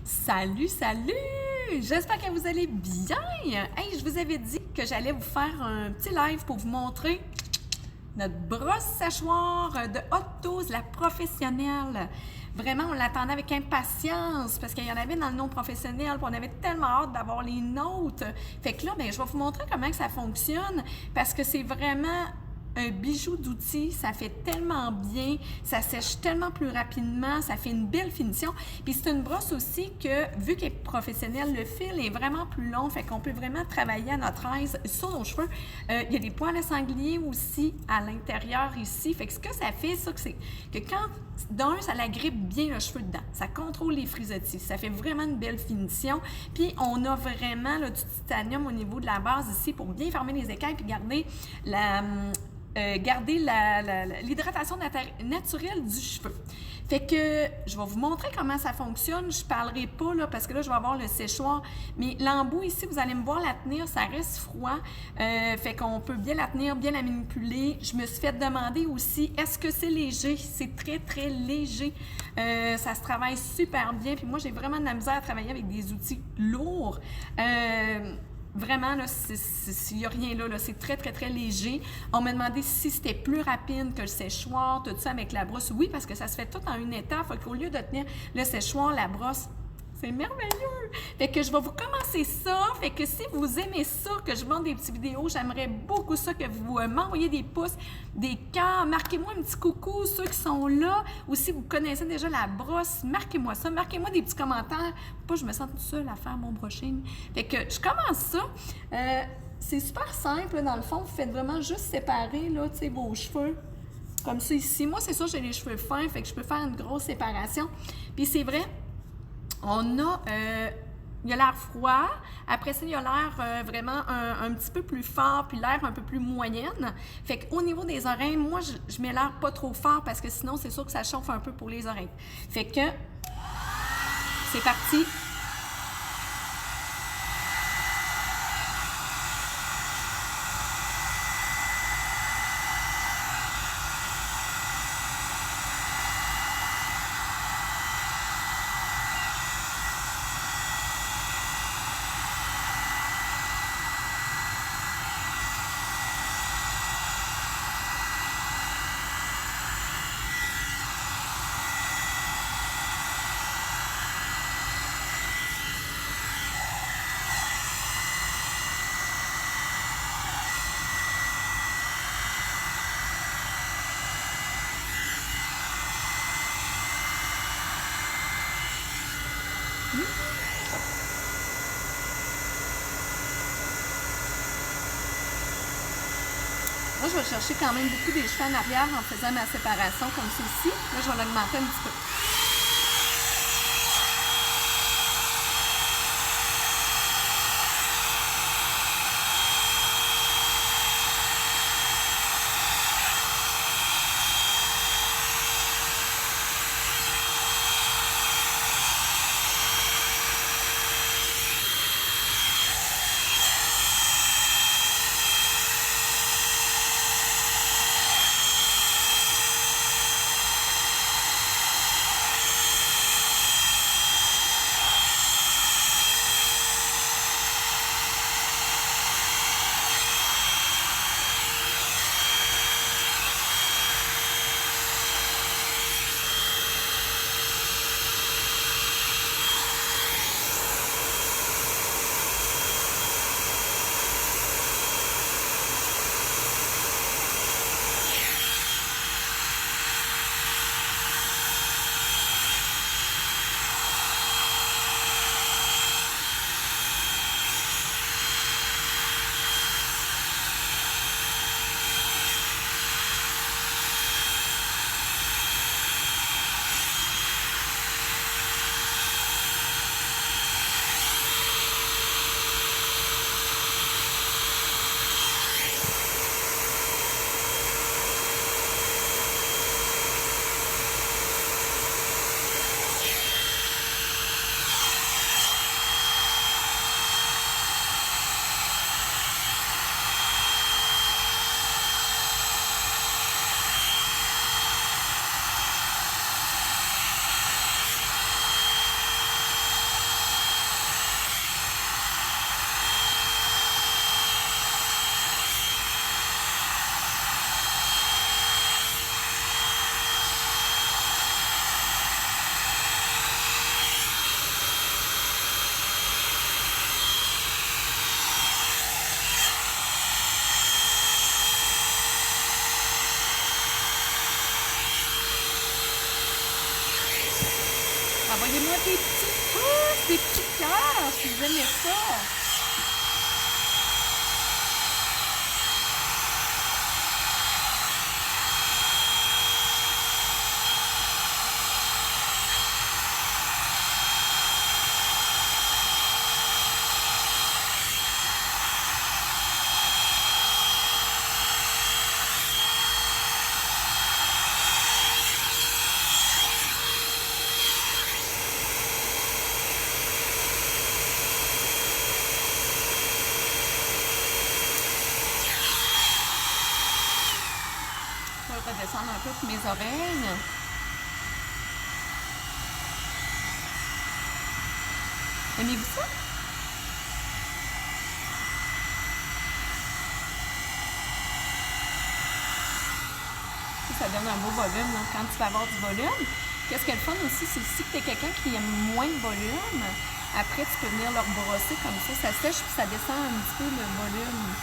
Salut, salut! J'espère que vous allez bien! Hey, je vous avais dit que j'allais vous faire un petit live pour vous montrer notre brosse séchoir de Hot Tools, la professionnelle. Vraiment, on l'attendait avec impatience parce qu'il y en avait dans le non professionnel, puis on avait tellement hâte d'avoir les nôtres. Fait que là, ben, je vais vous montrer comment que ça fonctionne parce que c'est vraiment un bijou d'outil, ça fait tellement bien, ça sèche tellement plus rapidement, ça fait une belle finition. Puis c'est une brosse aussi que, vu qu'elle est professionnelle, le fil est vraiment plus long, fait qu'on peut vraiment travailler à notre aise sur nos cheveux. Il y a des poils à sanglier aussi à l'intérieur ici, fait que ce que ça fait, ça, c'est que quand d'un, ça l'agrippe bien le cheveu dedans. Ça contrôle les frisottis. Ça fait vraiment une belle finition. Puis, on a vraiment là, du titanium au niveau de la base ici pour bien fermer les écailles puis garder l'hydratation naturelle du cheveu. Fait que je vais vous montrer comment ça fonctionne. Je ne parlerai pas là, parce que là, je vais avoir le séchoir. Mais l'embout ici, vous allez me voir la tenir, ça reste froid. Fait qu'on peut bien la tenir, bien la manipuler. Je me suis fait demander aussi, est-ce que c'est léger? C'est très, très léger. Ça se travaille super bien. Puis moi, j'ai vraiment de la misère à travailler avec des outils lourds. Vraiment, là, il n'y a rien là, c'est très, très, très léger. On m'a demandé si c'était plus rapide que le séchoir, tout ça avec la brosse. Oui, parce que ça se fait tout en une étape. Fait qu'au lieu de tenir le séchoir, la brosse, c'est merveilleux! Fait que je vais vous commencer ça. Fait que si vous aimez ça, que je monte des petites vidéos, j'aimerais beaucoup ça que vous m'envoyez des pouces, des cœurs. Marquez-moi un petit coucou, ceux qui sont là. Ou si vous connaissez déjà la brosse, marquez-moi ça. Marquez-moi des petits commentaires. Pas que je me sente toute seule à faire mon brushing. Fait que je commence ça. C'est super simple, dans le fond. Vous faites vraiment juste séparer là, vos cheveux. Comme ça ici. Moi, c'est sûr, j'ai les cheveux fins. Fait que je peux faire une grosse séparation. Puis c'est vrai, on a, il y a l'air froid, après ça, il y a l'air vraiment un petit peu plus fort, puis l'air un peu plus moyenne. Fait qu'au niveau des oreilles, moi, je mets l'air pas trop fort parce que sinon, c'est sûr que ça chauffe un peu pour les oreilles. Fait que, c'est parti. Moi, je vais chercher quand même beaucoup des cheveux en arrière en faisant ma séparation comme ceci. Là, je vais l'augmenter un petit peu. Donnez-moi des petits pouces, des petits cœurs si vous aimez ça. Je vais redescendre un peu pour mes oreilles. Aimez-vous ça? Ça donne un beau volume là, quand tu vas avoir du volume. Qu'est-ce qui est le fun aussi, c'est si tu es quelqu'un qui aime moins de volume, après tu peux venir leur brosser comme ça sèche puis ça descend un petit peu le volume.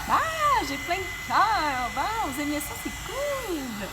Ah, j'ai plein de cœurs! Bon, vous aimez ça, c'est cool!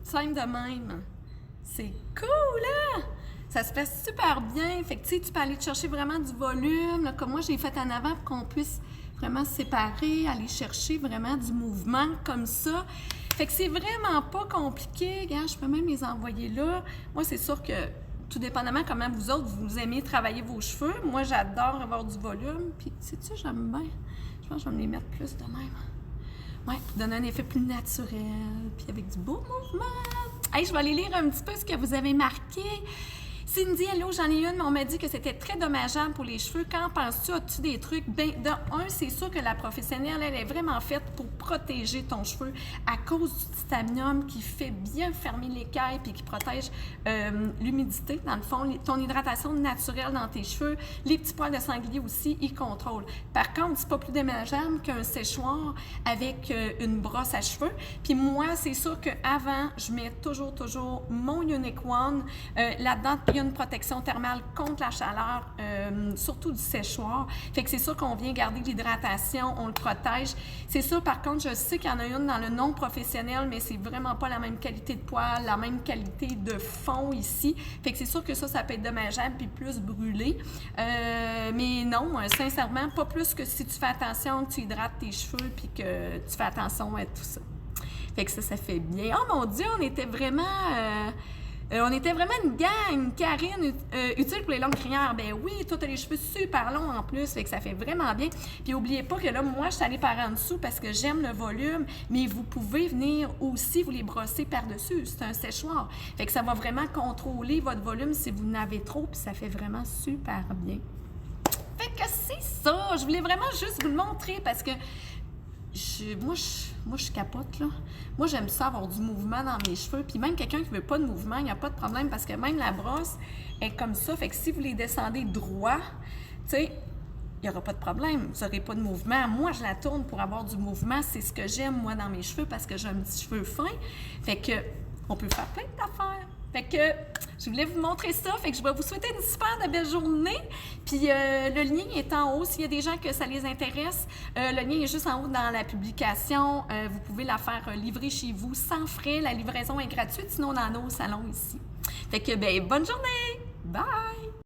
Simple de même. C'est cool, hein? Ça se fait super bien. Fait que tu peux aller te chercher vraiment du volume, là, comme moi j'ai fait en avant pour qu'on puisse vraiment se séparer, aller chercher vraiment du mouvement comme ça. Fait que c'est vraiment pas compliqué. Regarde, je peux même les envoyer là. Moi, c'est sûr que tout dépendamment comment vous autres, vous aimez travailler vos cheveux. Moi, j'adore avoir du volume. Puis, sais-tu, j'aime bien. Je pense que je vais me les mettre plus de même. Ouais, pour donner un effet plus naturel, puis avec du beau mouvement. Hey, je vais aller lire un petit peu ce que vous avez marqué. Cindy, hello, j'en ai une, mais on m'a dit que c'était très dommageable pour les cheveux. Qu'en penses-tu? As-tu des trucs? Bien, de un, c'est sûr que la professionnelle, elle est vraiment faite pour protéger ton cheveu à cause du titanium qui fait bien fermer l'écaille puis qui protège l'humidité. Dans le fond, ton hydratation naturelle dans tes cheveux, les petits poils de sanglier aussi, ils contrôlent. Par contre, c'est pas plus dommageable qu'un séchoir avec une brosse à cheveux. Puis moi, c'est sûr qu'avant, je mets toujours mon Unique One. Là-dedans, il y a une protection thermale contre la chaleur, surtout du séchoir. Fait que c'est sûr qu'on vient garder l'hydratation, on le protège. C'est sûr, par contre, je sais qu'il y en a une dans le non professionnel, mais c'est vraiment pas la même qualité de poêle, la même qualité de fond ici. Fait que c'est sûr que ça peut être dommageable puis plus brûlé. Mais non, sincèrement, pas plus que si tu fais attention, que tu hydrates tes cheveux puis que tu fais attention à tout ça. Fait que ça fait bien. Oh mon Dieu, on était vraiment une gang, une Karine utile pour les longues crinières. Ben oui, toi, t'as les cheveux super longs en plus, fait que ça fait vraiment bien. Puis oubliez pas que là, moi, je suis allée par en dessous parce que j'aime le volume, mais vous pouvez venir aussi vous les brosser par-dessus. C'est un séchoir. Fait que ça va vraiment contrôler votre volume si vous n'avez trop, puis ça fait vraiment super bien. Fait que c'est ça. Je voulais vraiment juste vous le montrer parce que moi, je capote, là. Moi, j'aime ça avoir du mouvement dans mes cheveux. Puis même quelqu'un qui veut pas de mouvement, il n'y a pas de problème parce que même la brosse est comme ça. Fait que si vous les descendez droit, tu sais, il n'y aura pas de problème. Vous n'aurez pas de mouvement. Moi, je la tourne pour avoir du mouvement. C'est ce que j'aime, moi, dans mes cheveux parce que j'ai un petit cheveu fin. Fait que on peut faire plein d'affaires. Fait que je voulais vous montrer ça. Fait que je vais vous souhaiter une super de belle journée. Puis le lien est en haut. S'il y a des gens que ça les intéresse, le lien est juste en haut dans la publication. Vous pouvez la faire livrer chez vous sans frais. La livraison est gratuite. Sinon, on en a au salon ici. Fait que, bonne journée! Bye!